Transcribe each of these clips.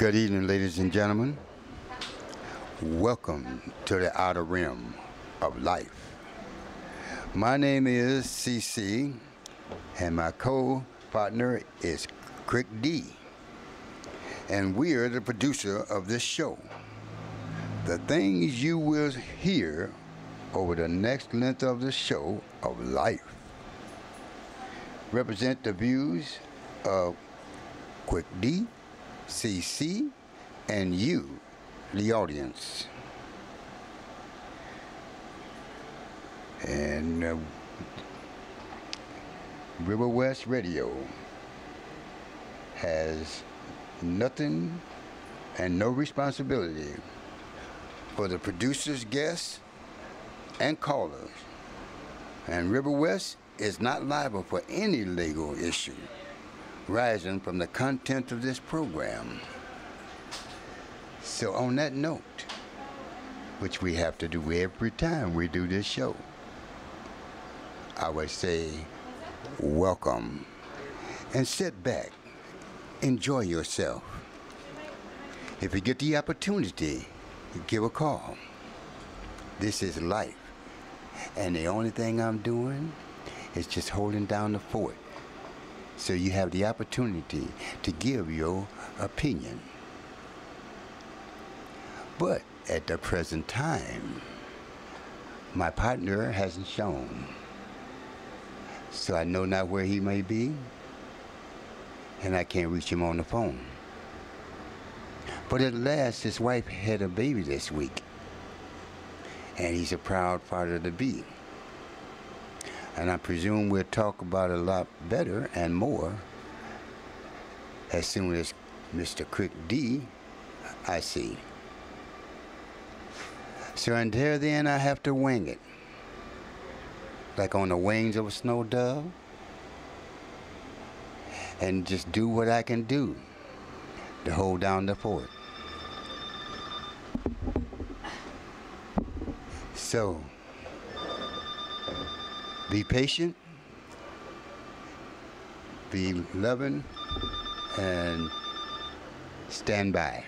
Good evening, ladies and gentlemen. Welcome to the outer rim of life. My name is CC, and my co-partner is Crick D. And we are the producer of this show. The things you will hear over the next length of the show of life represent the views of Quick D, CC, and you, the audience. And Riverwest Radio has nothing and no responsibility for the producers, guests, and callers. And Riverwest is not liable for any legal issue rising from the content of this program. So on that note, which we have to do every time we do this show, I would say welcome and sit back, enjoy yourself. If you get the opportunity, give a call. This is life, and the only thing I'm doing is just holding down the fort, so you have the opportunity to give your opinion. But at the present time, my partner hasn't shown, so I know not where he may be, and I can't reach him on the phone. But at last, his wife had a baby this week, and he's a proud father to be. And I presume we'll talk about it a lot better and more as soon as Mr. Crick D I see. So until then, I have to wing it, like on the wings of a snow dove, and just do what I can do to hold down the fort. So, be patient, be loving, and stand by.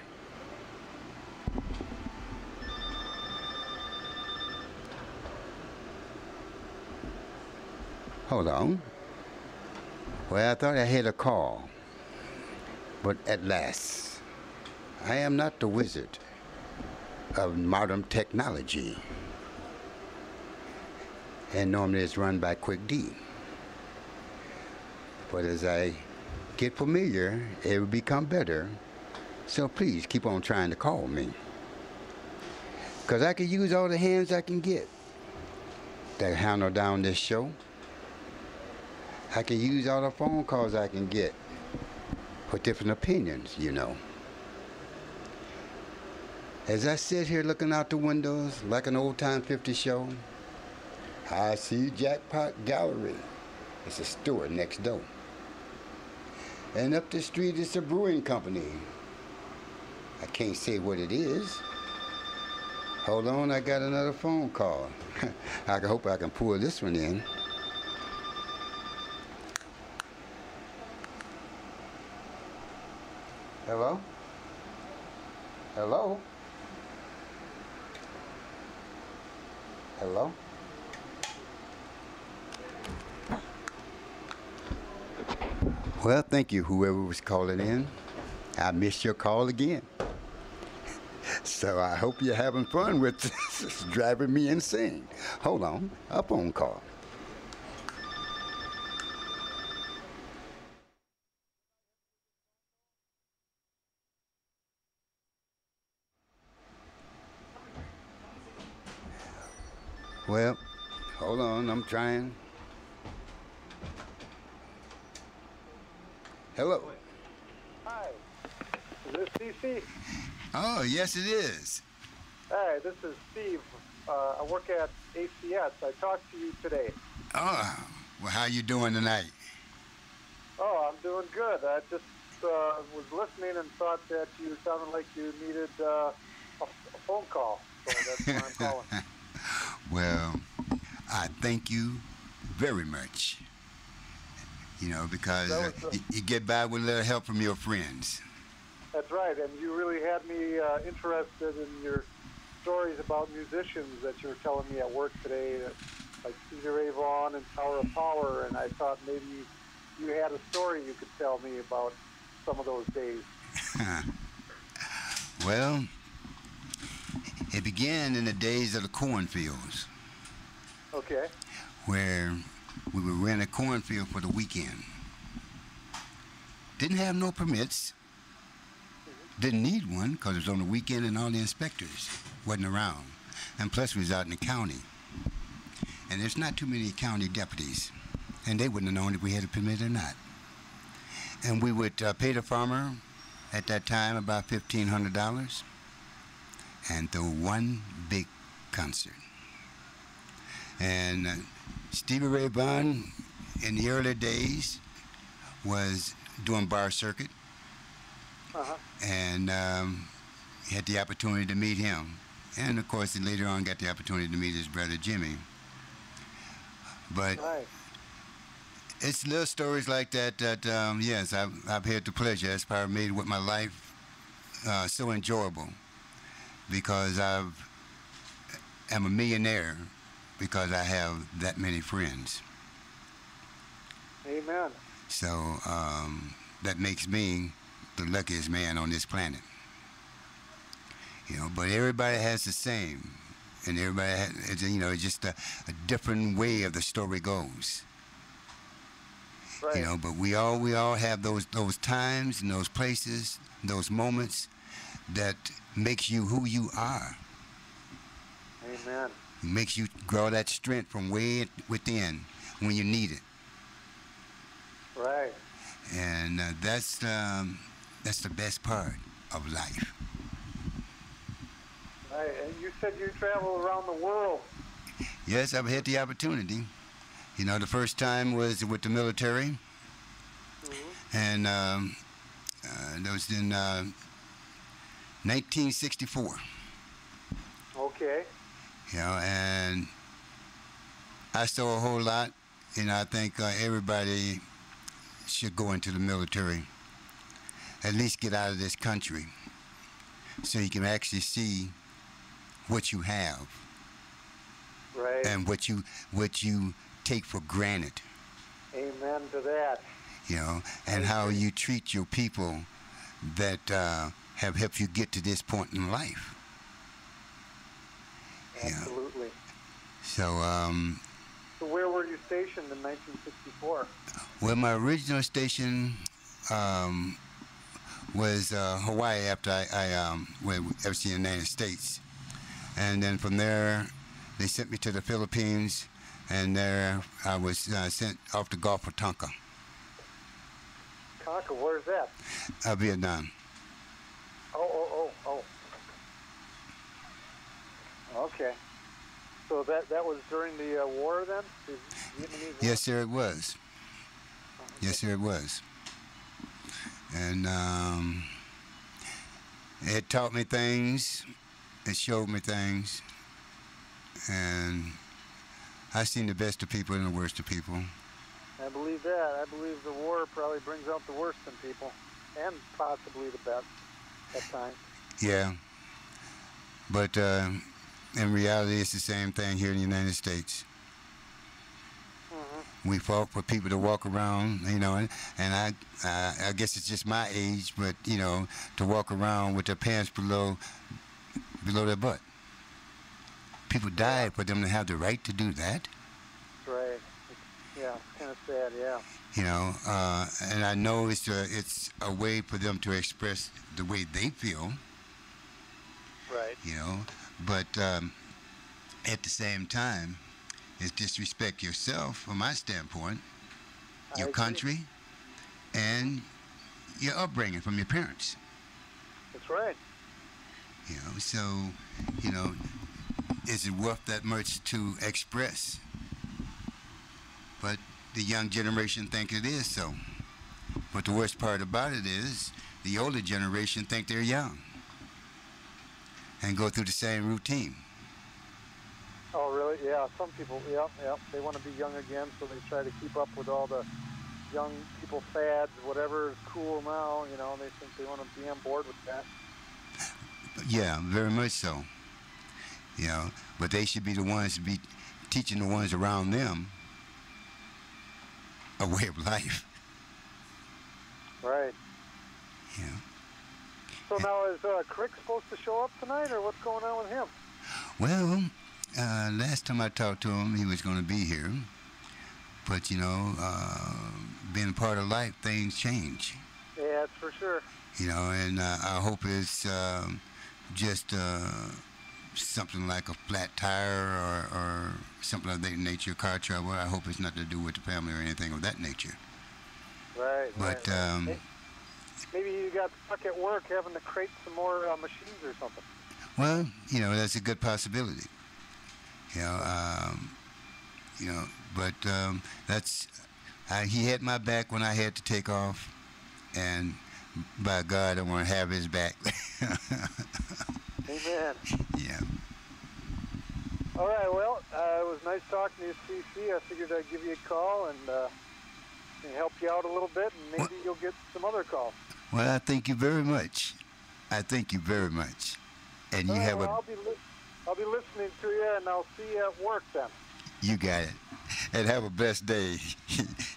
Hold on. Well, I thought I had a call, but at last, I am not the wizard of modern technology, and normally it's run by Quick D. But as I get familiar, it will become better, so please keep on trying to call me, because I can use all the hands I can get to handle down this show. I can use all the phone calls I can get for different opinions, you know. As I sit here looking out the windows like an old-time 50 show, I see Jackpot Gallery. It's a store next door. And up the street is a brewing company. I can't say what it is. Hold on, I got another phone call. I hope I can pull this one in. Hello? Hello? Hello? Well, thank you, whoever was calling in. I missed your call again. So I hope you're having fun with this. It's driving me insane. Hold on, a phone call. Well, hold on, I'm trying. Hello. Hi, is this CC? Oh, yes it is. Hi, this is Steve. I work at ACS. I talked to you today. Oh, well, how you doing tonight? Oh, I'm doing good. I just was listening and thought that you sounded like you needed a phone call, so that's why I'm calling. Well, I thank you very much. You know, because you get by with a little help from your friends. That's right, and you really had me interested in your stories about musicians that you were telling me at work today, like Stevie Ray Vaughan and Tower of Power, and I thought maybe you had a story you could tell me about some of those days. Well, it began in the days of the cornfields. Okay. Where we would rent a cornfield for the weekend. Didn't have no permits. Didn't need one because it was on the weekend and all the inspectors wasn't around. And plus we was out in the county. And there's not too many county deputies. And they wouldn't have known if we had a permit or not. And we would pay the farmer at that time about $1,500 and throw one big concert. And Stevie Ray Vaughan in the early days was doing bar circuit. And had the opportunity to meet him. And of course, later on got the opportunity to meet his brother Jimmy. But nice. It's little stories like that that, yes, I've had the pleasure. That's probably made what my life so enjoyable, because I'm a millionaire because I have that many friends. Amen. So that makes me the luckiest man on this planet. You know, but everybody has the same, and everybody has, you know, it's just a different way of the story goes. Right. You know, but we all have those times and those places, those moments that makes you who you are. Amen. It makes you grow that strength from way within when you need it. Right. And that's the best part of life. Right. And you said you travel around the world. Yes, I've had the opportunity. You know, the first time was with the military, and that was in 1964. Okay. You know, and I saw a whole lot. You know, I think everybody should go into the military, at least get out of this country, so you can actually see what you have, right, and what you take for granted. Amen to that. You know, and how you treat your people that have helped you get to this point in life. Absolutely. So, so where were you stationed in 1964? Well, my original station was Hawaii after I was in the United States. And then from there, they sent me to the Philippines, and there I was sent off to Gulf of Tonga. Tonga, where's that? Vietnam. Oh. Okay. So that was during the war then? The Vietnamese war? Yes, sir, it was. Okay. Yes, sir, it was. And it taught me things. It showed me things. And I've seen the best of people and the worst of people. I believe that. I believe the war probably brings out the worst in people, and possibly the best at times. Yeah. But in reality, it's the same thing here in the United States. We fought for people to walk around, you know, and I guess it's just my age, but, you know, to walk around with their pants below their butt. People died for them to have the right to do that. Right. Yeah, it's kind of sad, yeah. You know, and I know it's a way for them to express the way they feel. Right. You know, but at the same time, it's disrespect yourself, from my standpoint, your country, and your upbringing from your parents. That's right. You know, so, you know, is it worth that much to express? But the young generation think it is so. But the worst part about it is the older generation think they're young and go through the same routine. Oh, really? Yeah, some people, yeah, they want to be young again, so they try to keep up with all the young people fads, whatever is cool now, they think they want to be on board with that. Yeah, very much so. But they should be the ones to be teaching the ones around them a way of life. Right. Yeah. So now is Crick supposed to show up tonight, or what's going on with him? Well, last time I talked to him, he was going to be here. But, being a part of life, things change. Yeah, that's for sure. And I hope it's just something like a flat tire or something of that nature, car trouble. I hope it's nothing to do with the family or anything of that nature. Right. But right. Maybe you got stuck at work having to crate some more machines or something. Well, that's a good possibility. But he had my back when I had to take off, and by God, I want to have his back. Amen. Yeah. All right, well, it was nice talking to you, CC. I figured I'd give you a call and help you out a little bit, and maybe you'll get some other calls. Well, I thank you very much. And you have I'll be listening to you, and I'll see you at work then. You got it. And have a blessed day.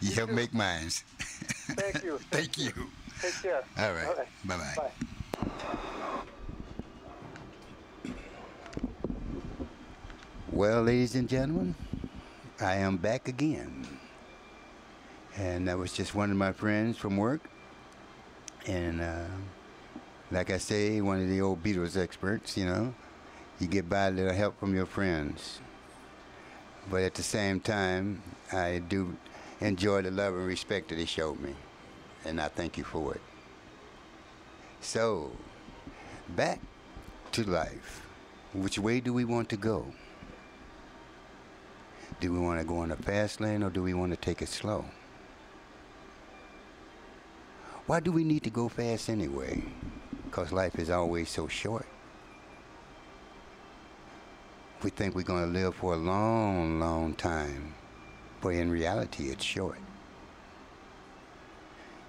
You help make mine. Thank you. Thank you. Take care. All right. Bye-bye. Bye. Well, ladies and gentlemen, I am back again. And that was just one of my friends from work. And like I say, one of the old Beatles experts, you get by a little help from your friends. But at the same time, I do enjoy the love and respect that they showed me. And I thank you for it. So, back to life. Which way do we want to go? Do we want to go on the fast lane, or do we want to take it slow? Why do we need to go fast anyway? Because life is always so short. We think we're going to live for a long, long time, but in reality, it's short.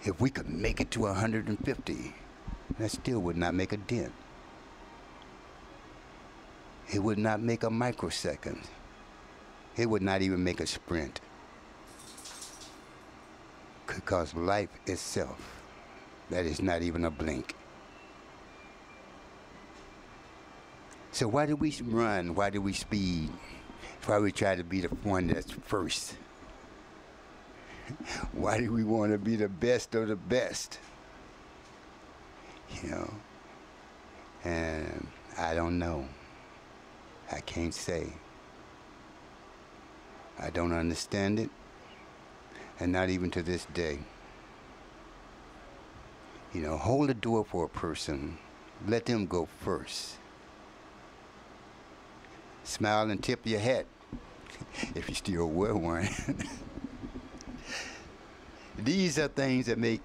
If we could make it to 150, that still would not make a dent. It would not make a microsecond. It would not even make a sprint. Because life itself, that is not even a blink. So why do we run? Why do we speed? Why do we try to be the one that's first? Why do we want to be the best of the best? And I don't know. I can't say. I don't understand it, and not even to this day. Hold the door for a person. Let them go first. Smile and tip your hat, if you still wear one. These are things that make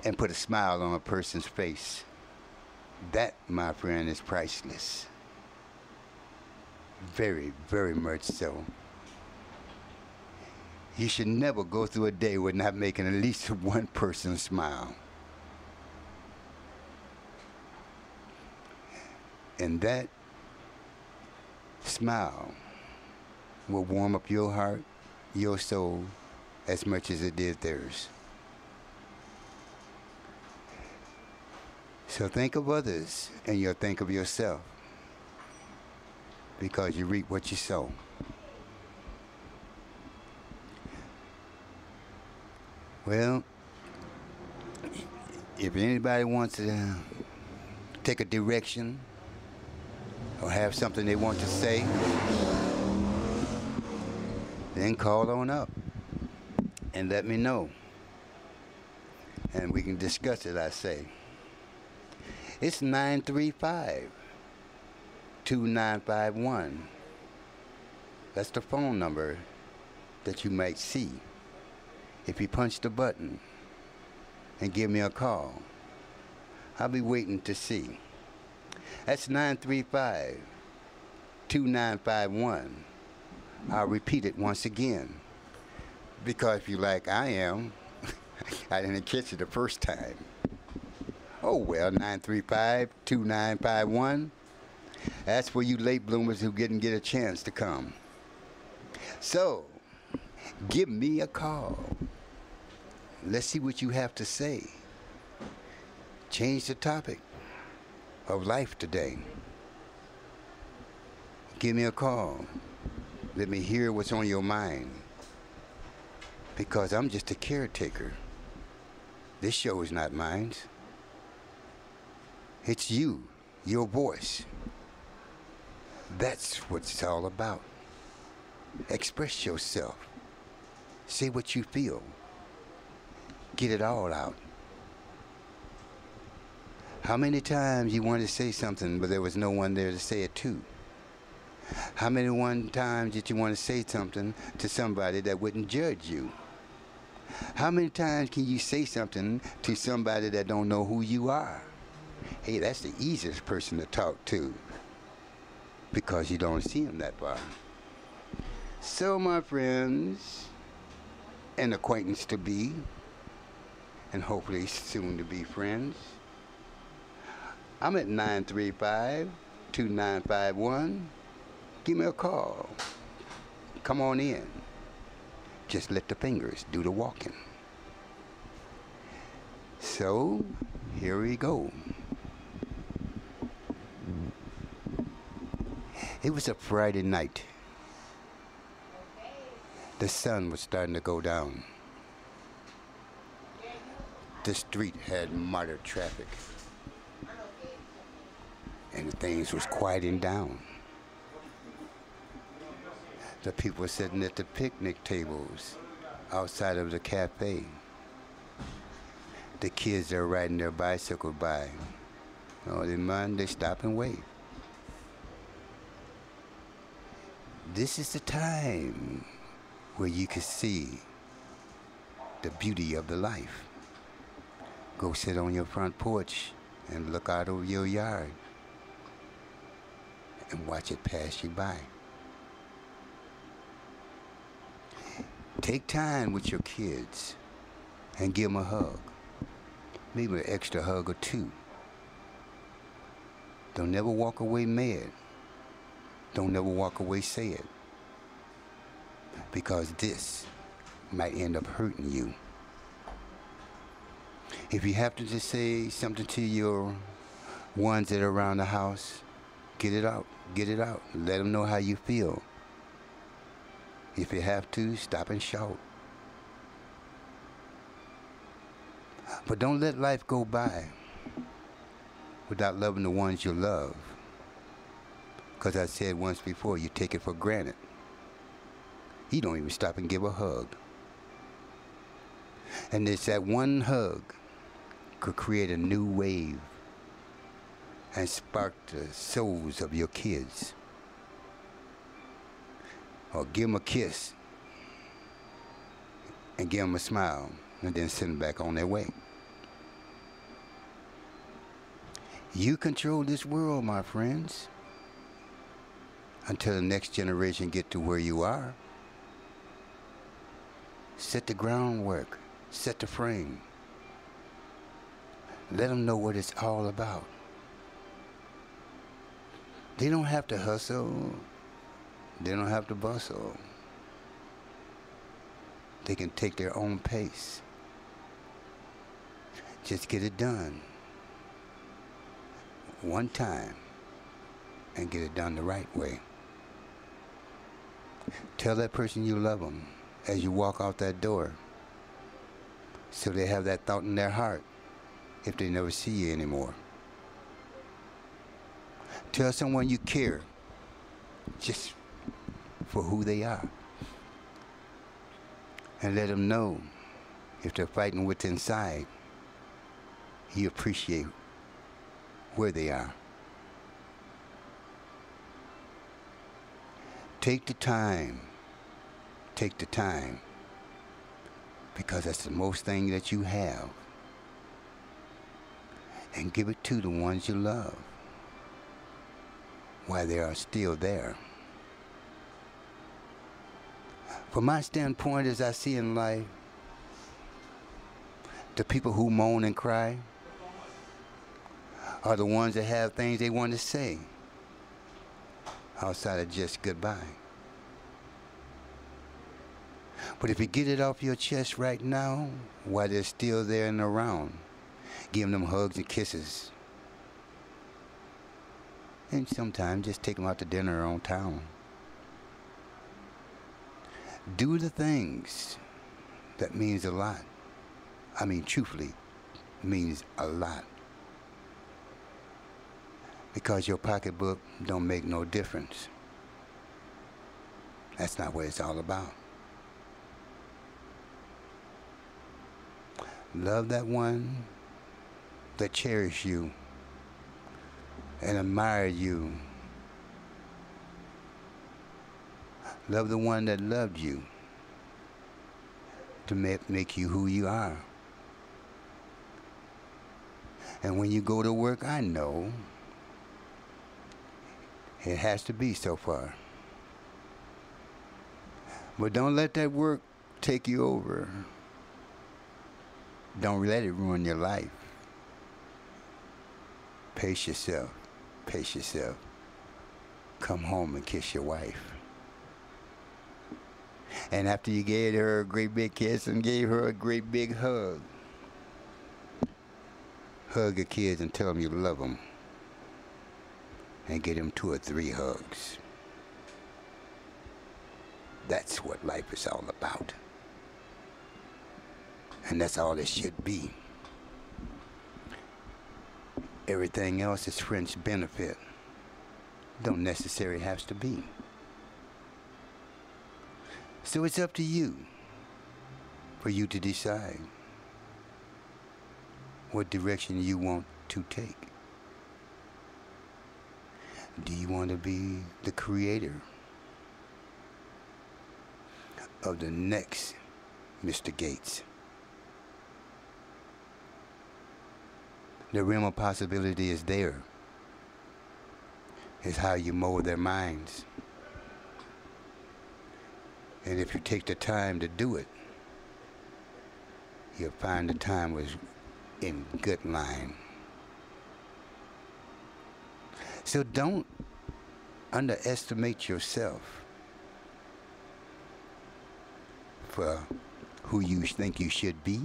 and put a smile on a person's face. That, my friend, is priceless. Very, very much so. You should never go through a day with not making at least one person smile. And that smile will warm up your heart, your soul, as much as it did theirs. So think of others, and you'll think of yourself, because you reap what you sow. Well, if anybody wants to take a direction or have something they want to say, then call on up and let me know. And we can discuss it, I say. It's 935-2951. That's the phone number that you might see if you punch the button and give me a call. I'll be waiting to see. That's 935-2951. I'll repeat it once again, because if you're like I am, I didn't catch it the first time. Oh well, 935-2951. That's for you late bloomers who didn't get a chance to come. So, give me a call. Let's see what you have to say. Change the topic of life today. Give me a call. Let me hear what's on your mind. Because I'm just a caretaker. This show is not mine. It's you, your voice. That's what it's all about. Express yourself. Say what you feel. Get it all out. How many times you wanted to say something, but there was no one there to say it to? How many times did you want to say something to somebody that wouldn't judge you? How many times can you say something to somebody that don't know who you are? Hey, that's the easiest person to talk to because you don't see them that far. So, my friends, and acquaintance to be, and hopefully soon to be friends, I'm at 935-2951. Give me a call. Come on in. Just let the fingers do the walking. So, here we go. It was a Friday night. The sun was starting to go down. The street had moderate traffic. And things was quieting down. The people were sitting at the picnic tables outside of the cafe. The kids are riding their bicycle by. Oh, they mind, they stop and wait. This is the time where you can see the beauty of the life. Go sit on your front porch and look out over your yard and watch it pass you by. Take time with your kids and give them a hug. Maybe an extra hug or two. Don't never walk away mad. Don't never walk away sad. Because this might end up hurting you. If you have to just say something to your ones that are around the house, get it out. Get it out. Let them know how you feel. If you have to, stop and shout. But don't let life go by without loving the ones you love. Because I said once before, you take it for granted. You don't even stop and give a hug. And it's that one hug could create a new wave and spark the souls of your kids. Or give them a kiss and give them a smile and then send them back on their way. You control this world, my friends, until the next generation get to where you are. Set the groundwork, set the frame. Let them know what it's all about. They don't have to hustle. They don't have to bustle. They can take their own pace. Just get it done. One time. And get it done the right way. Tell that person you love them as you walk out that door. So they have that thought in their heart if they never see you anymore. Tell someone you care. Just for who they are. And let them know if they're fighting what's inside, you appreciate where they are. Take the time. Take the time. Because that's the most thing that you have. And give it to the ones you love while they are still there. From my standpoint, as I see in life, The people who moan and cry are the ones that have things they want to say outside of just goodbye. But if you get it off your chest right now, while they're still there and around, give them hugs and kisses. And sometimes just take them out to dinner on town. Do the things that means a lot. I mean, truthfully, means a lot. Because your pocketbook don't make no difference. That's not what it's all about. Love that one that cherished you and admired you. Love the one that loved you to make you who you are. And when you go to work, I know it has to be so far. But don't let that work take you over. Don't let it ruin your life. Pace yourself. Pace yourself. Come home and kiss your wife. And after you gave her a great big kiss and gave her a great big hug, hug your kids and tell them you love them. And get them 2 or 3 hugs. That's what life is all about. And that's all it should be. Everything else is fringe benefit. Don't necessarily have to be. So it's up to you, for you to decide what direction you want to take. Do you want to be the creator of the next Mr. Gates? The realm of possibility is there. It's how you mold their minds. And if you take the time to do it, you'll find the time was in good line. So don't underestimate yourself for who you think you should be.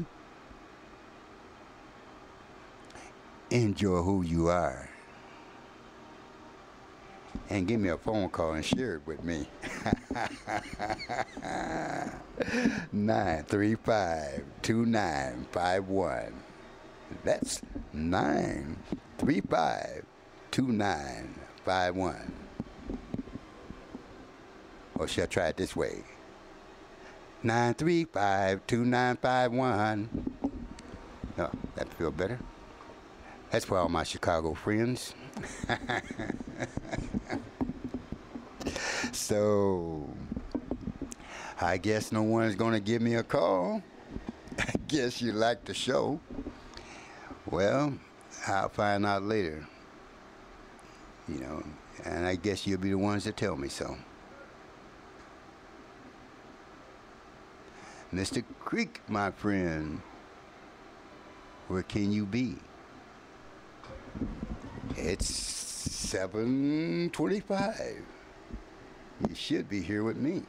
Enjoy who you are. And give me a phone call and share it with me. 935-2951. That's 935-2951. Or shall I try it this way? 935-2951. Oh, that feel better? That's for all my Chicago friends. So, I guess no one's going to give me a call. I guess you like the show. Well, I'll find out later. You know, and I guess you'll be the ones that tell me so. Mr. Creek, my friend, where can you be? It's 7:25. You should be here with me.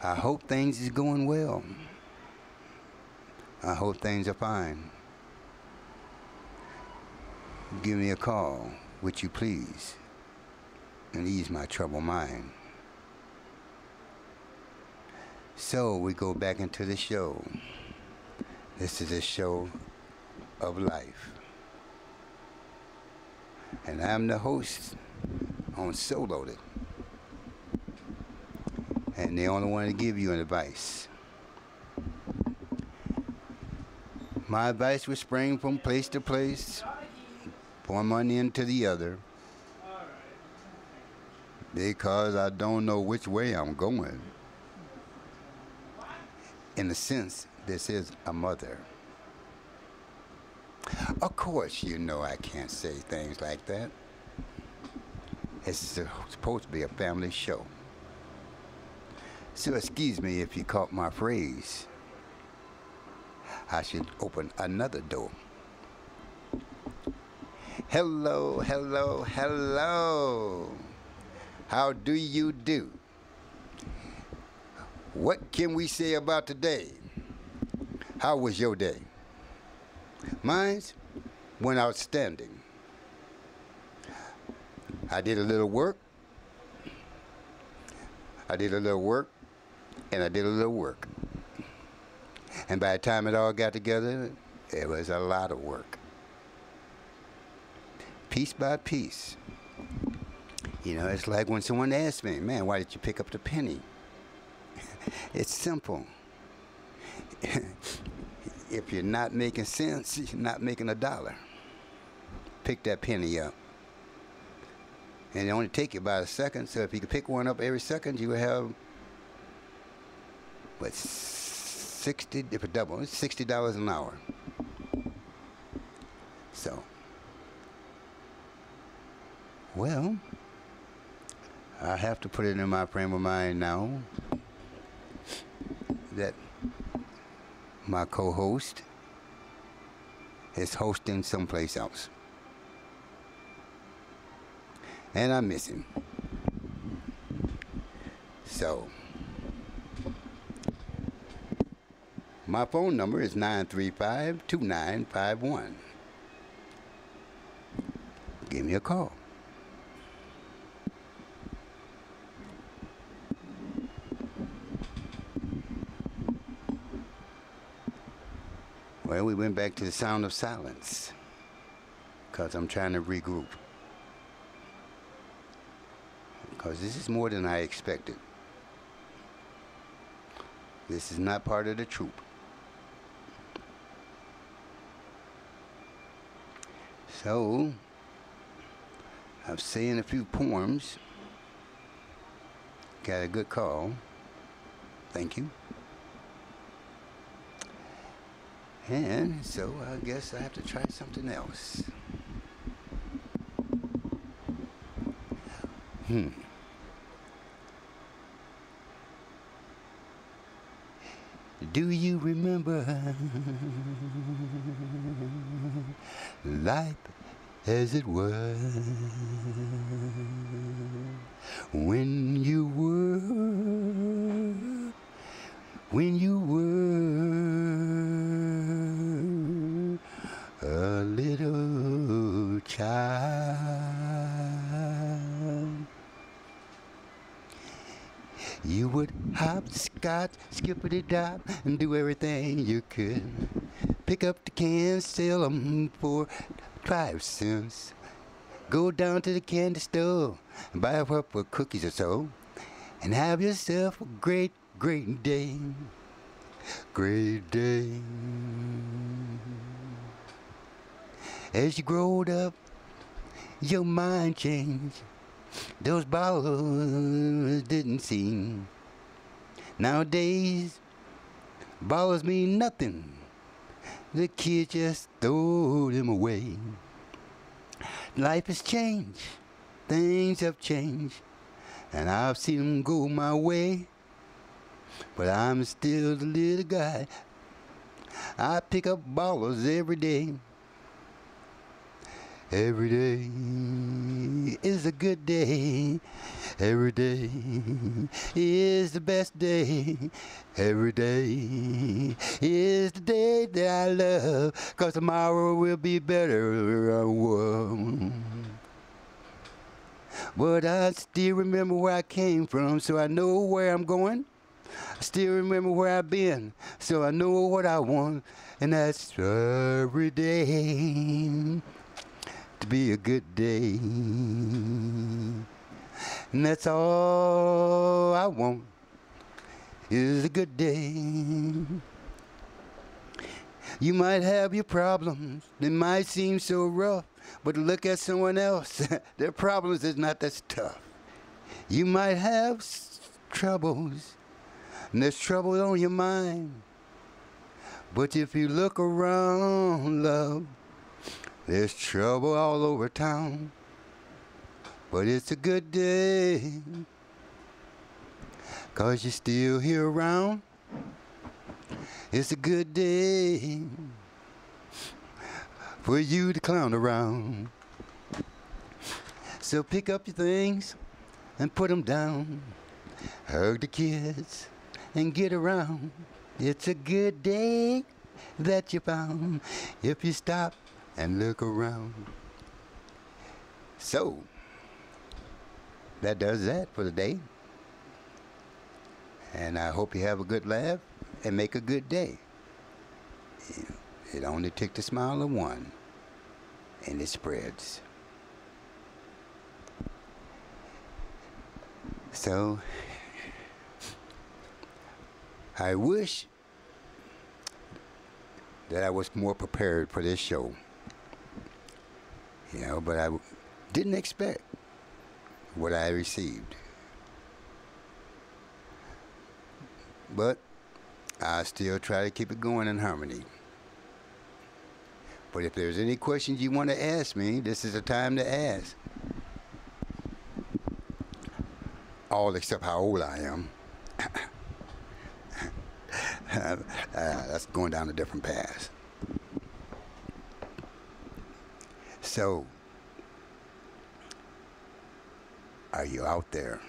I hope things is going well. I hope things are fine. Give me a call, would you please, and ease my troubled mind. So we go back into the show. This is a show of life. And I'm the host on So Loaded. And the only one to give you an advice. My advice will spring from place to place, from one end to the other, because I don't know which way I'm going. In a sense, this is a mother. Of course, you know I can't say things like that. It's supposed to be a family show. So excuse me if you caught my phrase. I should open another door. Hello, hello, hello. How do you do? What can we say about today? How was your day? Mine went outstanding. I did a little work. I did a little work, and I did a little work. And by the time it all got together, it was a lot of work. Piece by piece. You know, it's like when someone asks me, man, why did you pick up the penny? It's simple. If you're not making sense, you're not making a dollar. Pick that penny up. And it only take you about a second, so if you could pick one up every second, you would have, what, 60, if a double, it's $60 an hour. So, well, I have to put it in my frame of mind now that my co-host is hosting someplace else. And I miss him. So, my phone number is 935-2951. Give me a call. Well, we went back to the sound of silence because I'm trying to regroup. Because this is more than I expected. This is not part of the troupe. So, I've saying a few poems. Got a good call. Thank you. And so I guess I have to try something else. Do you remember life as it was when you were a little child? You would hopscotch, skippity-dop, and do everything you could. Pick up the cans, sell them for 5 cents. Go down to the candy store and buy up for cookies or so. And have yourself a great, great day. Great day. As you growed up, your mind changed. Those bottles didn't seem. Nowadays, bottles mean nothing. The kids just throw them away. Life has changed. Things have changed. And I've seen them go my way. But I'm still the little guy. I pick up bottles every day. Every day is a good day. Every day is the best day. Every day is the day that I love. 'Cause tomorrow will be better. But I still remember where I came from, so I know where I'm going. I still remember where I've been, so I know what I want. And that's every day to be a good day. And that's all I want is a good day. You might have your problems, they might seem so rough, but look at someone else, their problems is not that tough. You might have troubles, and there's trouble on your mind, but if you look around, love, there's trouble all over town. But it's a good day, 'cause you're still here around. It's a good day for you to clown around. So pick up your things and put them down. Hug the kids and get around. It's a good day that you found if you stop and look around. So, that does that for the day. And I hope you have a good laugh and make a good day. It only takes the smile of one, and it spreads. So, I wish that I was more prepared for this show. But I didn't expect what I received. But I still try to keep it going in harmony. But if there's any questions you want to ask me, this is the time to ask. All except how old I am. That's going down a different path. So, are you out there?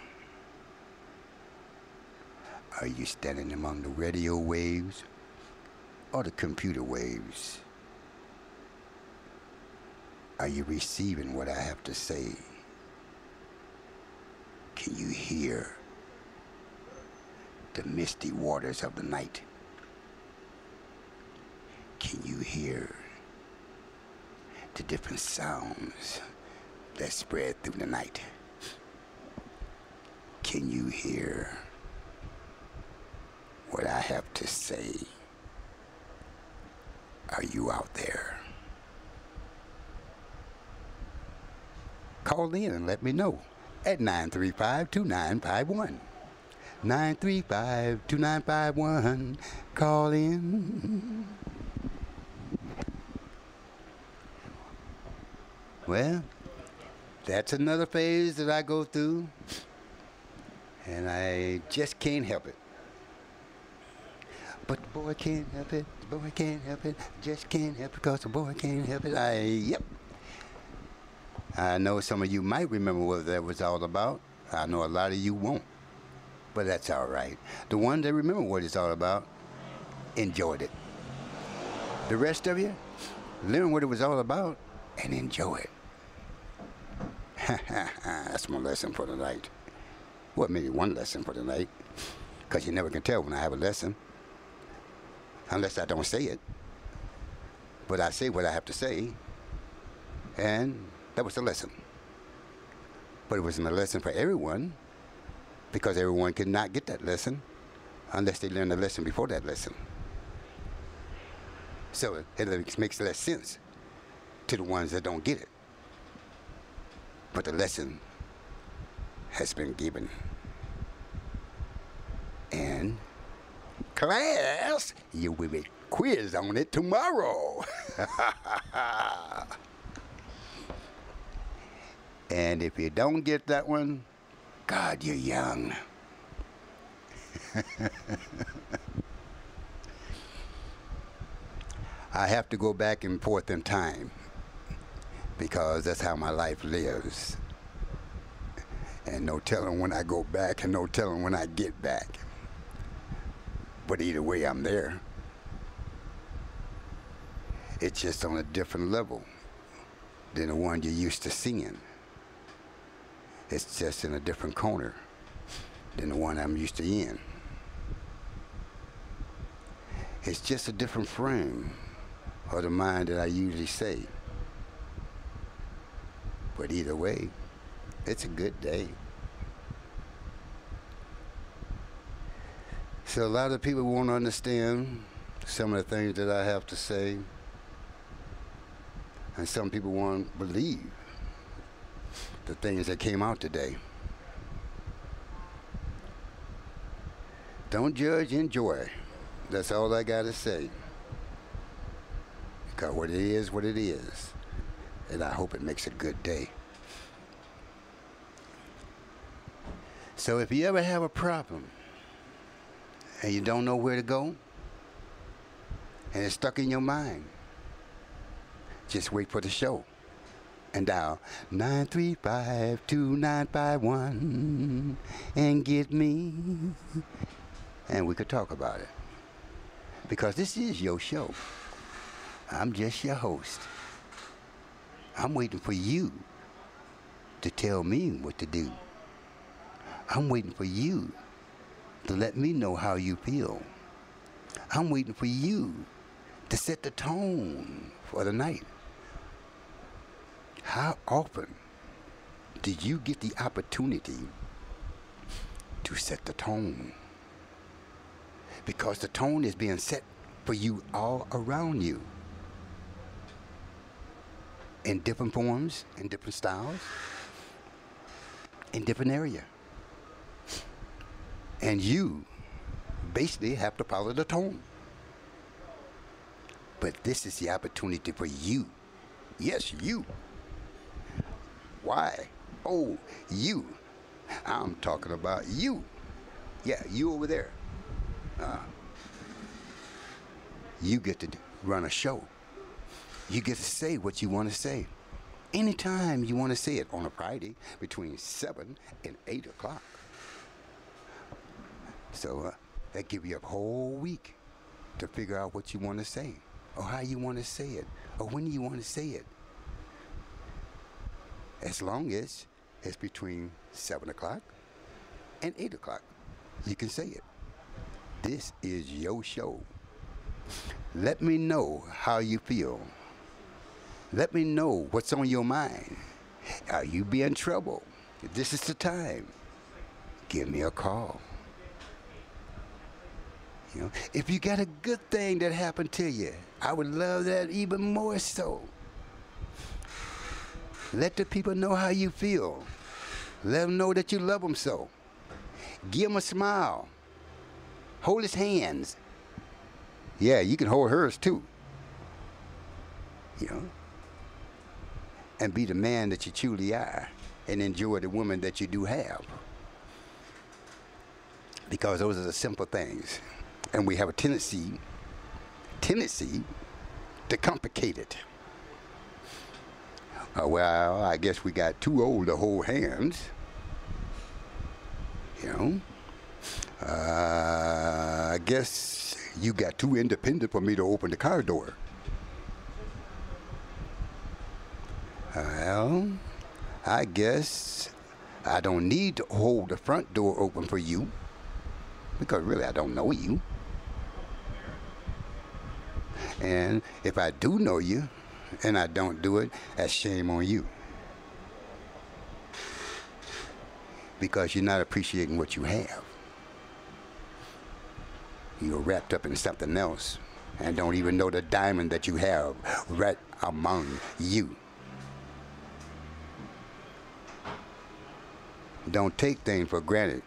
Are you standing among the radio waves or the computer waves? Are you receiving what I have to say? Can you hear the misty waters of the night? Can you hear the different sounds that spread through the night? Can you hear what I have to say? Are you out there? Call in and let me know at 935-2951. 935-2951. Call in. Well, that's another phase that I go through, and I just can't help it. But the boy can't help it, the boy can't help it, just can't help it because the boy can't help it. Yep. I know some of you might remember what that was all about. I know a lot of you won't, but that's all right. The ones that remember what it's all about enjoyed it. The rest of you, learn what it was all about and enjoy it. That's my lesson for the night. Well, maybe one lesson for the night, because you never can tell when I have a lesson, unless I don't say it. But I say what I have to say, and that was a lesson. But it wasn't a lesson for everyone, because everyone could not get that lesson unless they learned the lesson before that lesson. So it makes less sense to the ones that don't get it. But the lesson has been given. And class, you will be quiz on it tomorrow. And if you don't get that one, God, you're young. I have to go back and forth in time, because that's how my life lives. And no telling when I go back and no telling when I get back. But either way, I'm there. It's just on a different level than the one you're used to seeing. It's just in a different corner than the one I'm used to in. It's just a different frame of the mind that I usually say. But either way, it's a good day. So a lot of people won't understand some of the things that I have to say. And some people won't believe the things that came out today. Don't judge, enjoy. That's all I gotta say. Because what it is, what it is. And I hope it makes a good day. So if you ever have a problem and you don't know where to go, and it's stuck in your mind, just wait for the show and dial 935-2951 and get me, and we could talk about it. Because this is your show. I'm just your host. I'm waiting for you to tell me what to do. I'm waiting for you to let me know how you feel. I'm waiting for you to set the tone for the night. How often did you get the opportunity to set the tone? Because the tone is being set for you all around you. In different forms, in different styles, in different areas. And you basically have to follow the tone. But this is the opportunity for you. Yes, you. Why? Oh, you. I'm talking about you. Yeah, you over there. You get to run a show. You get to say what you want to say. Anytime you want to say it on a Friday between 7 and 8 o'clock. So that gives you a whole week to figure out what you want to say, or how you want to say it, or when you want to say it. As long as it's between 7 o'clock and 8 o'clock, you can say it. This is your show. Let me know how you feel. Let me know what's on your mind. Are you be in trouble? This is the time. Give me a call. You know, if you got a good thing that happened to you, I would love that even more so. Let the people know how you feel. Let them know that you love them so. Give them a smile. Hold his hands. Yeah, you can hold hers too. You know, and be the man that you truly are, and enjoy the woman that you do have. Because those are the simple things. And we have a tendency to complicate it. Well, I guess we got too old to hold hands. You know, I guess you got too independent for me to open the car door. Well, I guess I don't need to hold the front door open for you, because really I don't know you. And if I do know you and I don't do it, that's shame on you. Because you're not appreciating what you have. You're wrapped up in something else and don't even know the diamond that you have right among you. Don't take things for granted,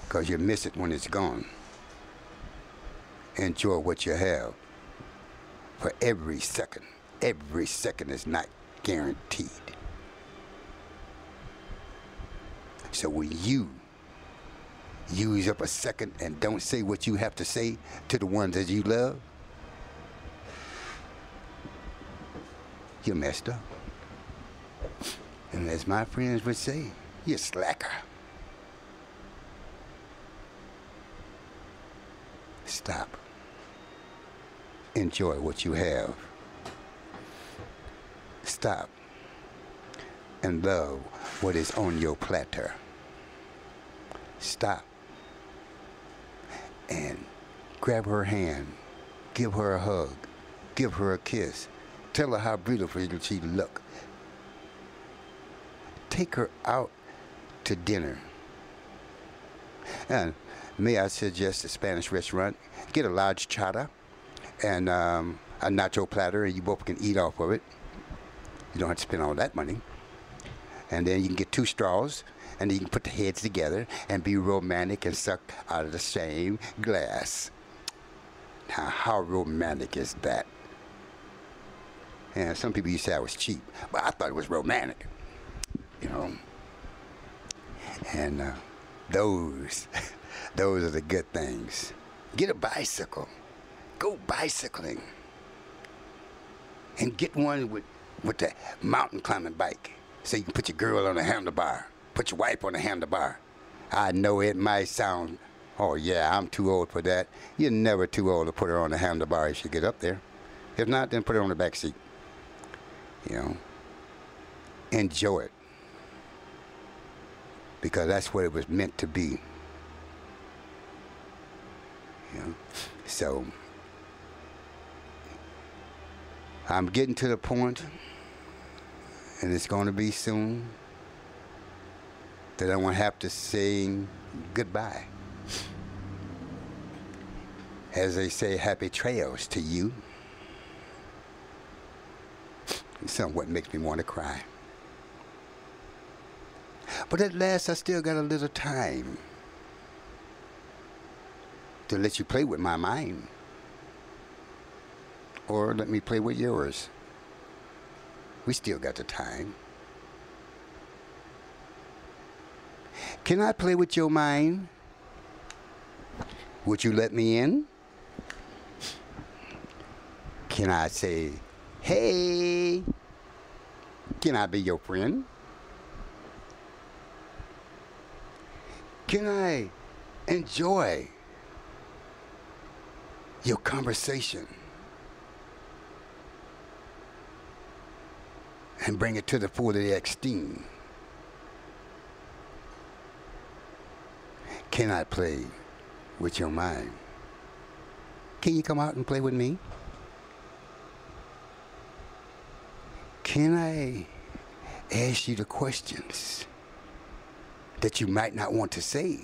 because you miss it when it's gone. Enjoy what you have. For every second is not guaranteed. So when you use up a second and don't say what you have to say to the ones that you love, you're messed up. And as my friends would say, you're a slacker. Stop. Enjoy what you have. Stop and love what is on your platter. Stop and grab her hand, give her a hug, give her a kiss, tell her how beautiful she looks. Take her out to dinner. And may I suggest a Spanish restaurant? Get a large chata and a nacho platter, and you both can eat off of it. You don't have to spend all that money. And then you can get 2 straws, and then you can put the heads together and be romantic and suck out of the same glass. Now, how romantic is that? And some people used to say I was cheap, but I thought it was romantic, you know. And those are the good things. Get a bicycle. Go bicycling. And get one with the mountain climbing bike. So you can put your girl on a handlebar. Put your wife on a handlebar. I know it might sound, oh yeah, I'm too old for that. You're never too old to put her on a handlebar if you get up there. If not, then put her on the back seat. You know, enjoy it. Because that's what it was meant to be. You know, so I'm getting to the point, and it's going to be soon, that I won't have to say goodbye. As they say, happy trails to you. It's somewhat makes me want to cry. But at last, I still got a little time to let you play with my mind. Or let me play with yours. We still got the time. Can I play with your mind? Would you let me in? Can I say, hey, can I be your friend? Can I enjoy your conversation and bring it to the full of the extreme? Can I play with your mind? Can you come out and play with me? Can I ask you the questions that you might not want to say,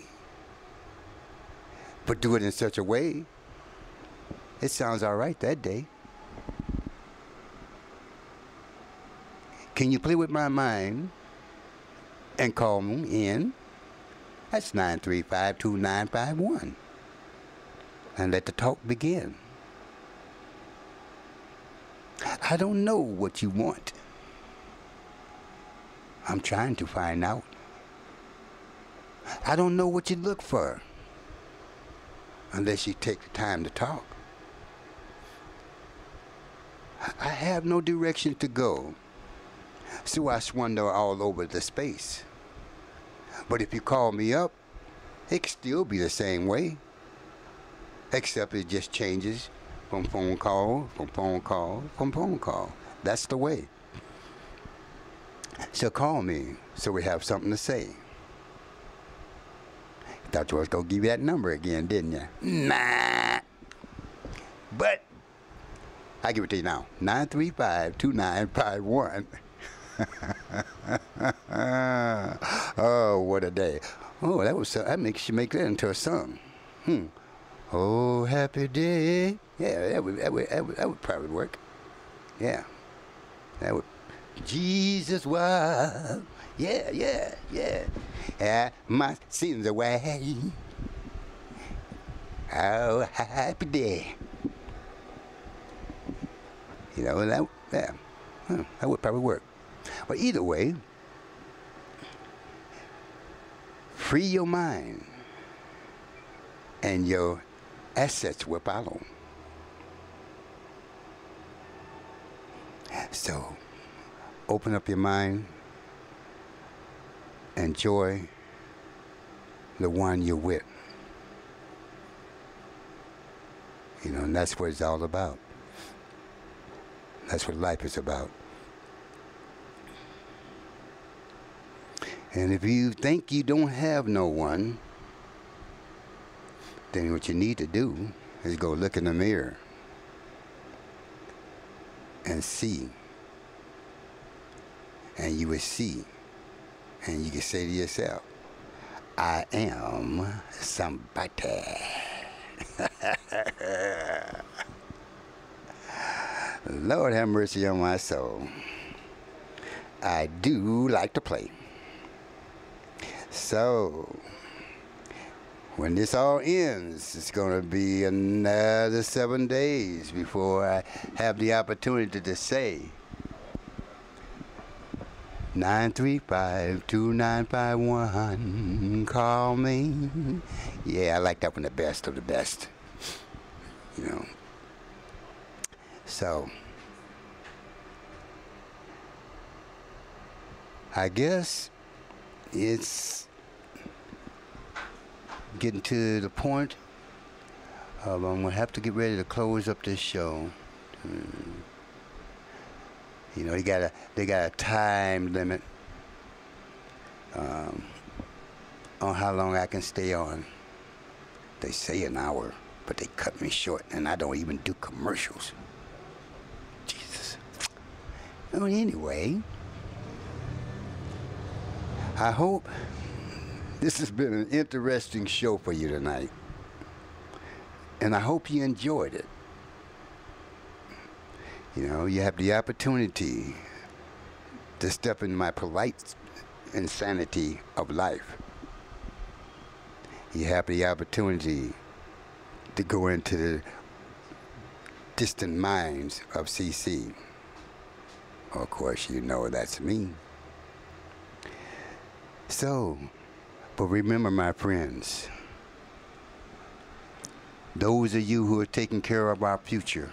but do it in such a way it sounds all right that day? Can you play with my mind and call me in? That's 935-2951. And let the talk begin. I don't know what you want. I'm trying to find out. I don't know what you look for unless you take the time to talk. I have no direction to go, so I wander all over the space. But if you call me up, it can still be the same way, except it just changes from phone call, from phone call, from phone call. That's the way. So call me so we have something to say. Thought you was going to give you that number again, didn't you? Nah. But I give it to you now. 935-2951. Oh, what a day. Oh, that makes you make that into a song. Oh, happy day. Yeah, that would probably work. Yeah. That would. Jesus was. Yeah. My sins away. Oh, happy day. You know, that would probably work. But either way, free your mind, and your assets will follow. So, open up your mind, enjoy the one you're with. You know, and that's what it's all about. That's what life is about. And if you think you don't have no one, then what you need to do is go look in the mirror and see. And you will see. And you can say to yourself, I am somebody. Lord have mercy on my soul. I do like to play. So, when this all ends, it's going to be another 7 days before I have the opportunity to say 935-2951. Call me. Yeah, I like that one the best of the best. You know, So, I guess it's getting to the point of I'm gonna have to get ready to close up this show. You know, they got a time limit on how long I can stay on. They say an hour, but they cut me short, and I don't even do commercials. Jesus. Well, anyway, I hope this has been an interesting show for you tonight, and I hope you enjoyed it. You know, you have the opportunity to step in my polite insanity of life. You have the opportunity to go into the distant minds of CC. Of course, you know that's me. So, but remember, my friends, those of you who are taking care of our future,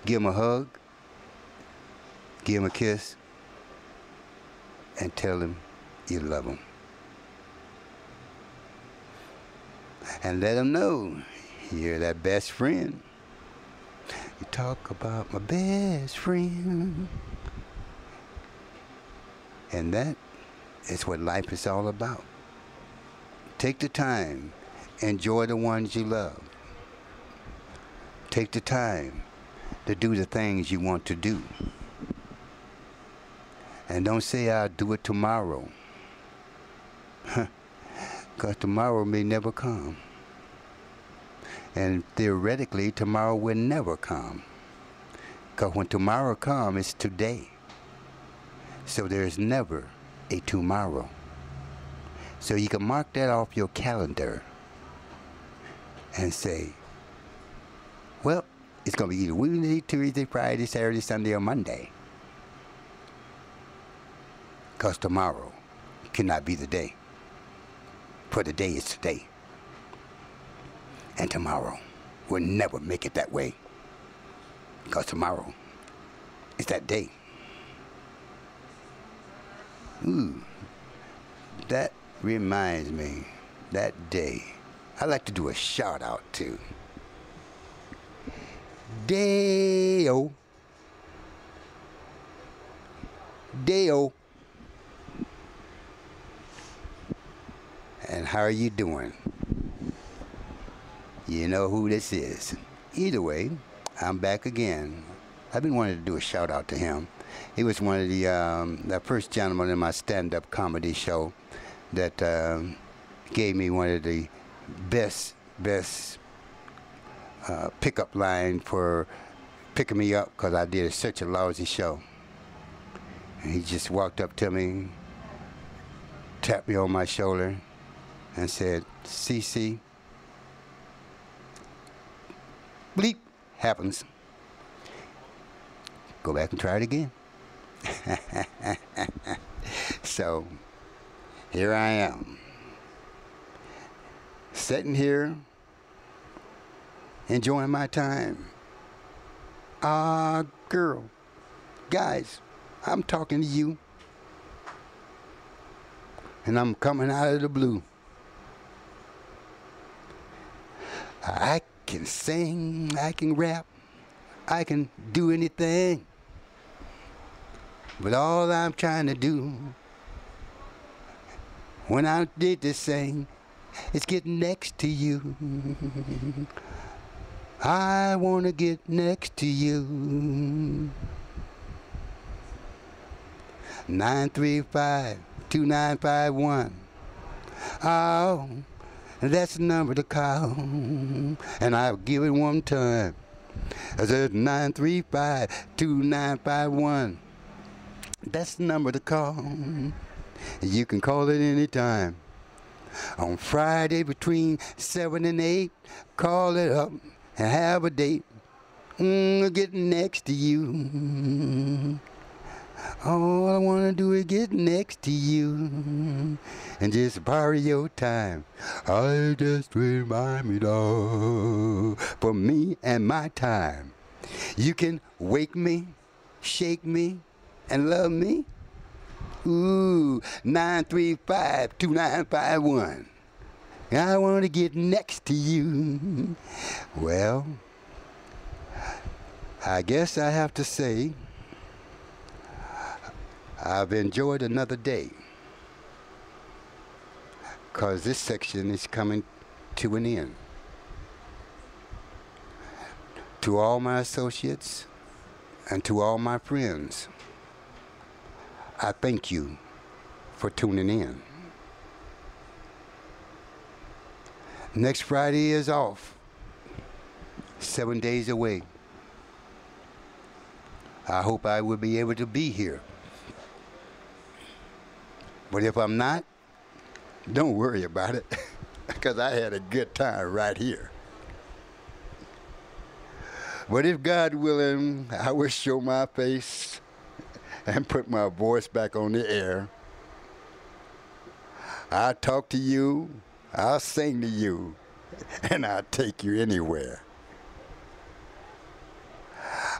give them a hug, give them a kiss, and tell them you love them. And let them know you're that best friend. You talk about my best friend. And that is what life is all about. Take the time. Enjoy the ones you love. Take the time to do the things you want to do. And don't say, I'll do it tomorrow. Because tomorrow may never come. And theoretically, tomorrow will never come. Because when tomorrow comes, it's today. So there's never a tomorrow. So you can mark that off your calendar and say, well, it's going to be either Wednesday, Tuesday, Friday, Saturday, Sunday, or Monday. Because tomorrow cannot be the day. For the day is today. And tomorrow will never make it that way. Because tomorrow is that day. Ooh, that reminds me, that day, I like to do a shout out to Deo. Deo. And how are you doing? You know who this is. Either way, I'm back again. I've been wanting to do a shout out to him. He was one of the first gentleman in my stand-up comedy show that gave me one of the best pickup line for picking me up because I did such a lousy show. And he just walked up to me, tapped me on my shoulder, and said, CC, bleep, happens. Go back and try it again. So, here I am, sitting here, enjoying my time. Girl, guys, I'm talking to you. And I'm coming out of the blue. I can sing, I can rap, I can do anything. But all I'm trying to do when I did this thing is get next to you. I want to get next to you. 935-2951. Oh, that's the number to call. And I'll give it one time. I said 935-2951. That's the number to call. You can call it any time. On Friday between 7 and 8, call it up and have a date. Get next to you. All I want to do is get next to you and just borrow your time. I just remind me, dog, for me and my time. You can wake me, shake me, and love me. Ooh, 935-2951. I want to get next to you. Well, I guess I have to say, I've enjoyed another day, 'cause this section is coming to an end. To all my associates and to all my friends, I thank you for tuning in. Next Friday is off, 7 days away. I hope I will be able to be here. But if I'm not, don't worry about it, because I had a good time right here. But if God willing, I will show my face and put my voice back on the air. I'll talk to you, I'll sing to you, and I'll take you anywhere.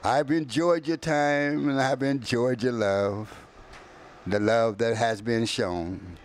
I've enjoyed your time, and I've enjoyed your love, the love that has been shown.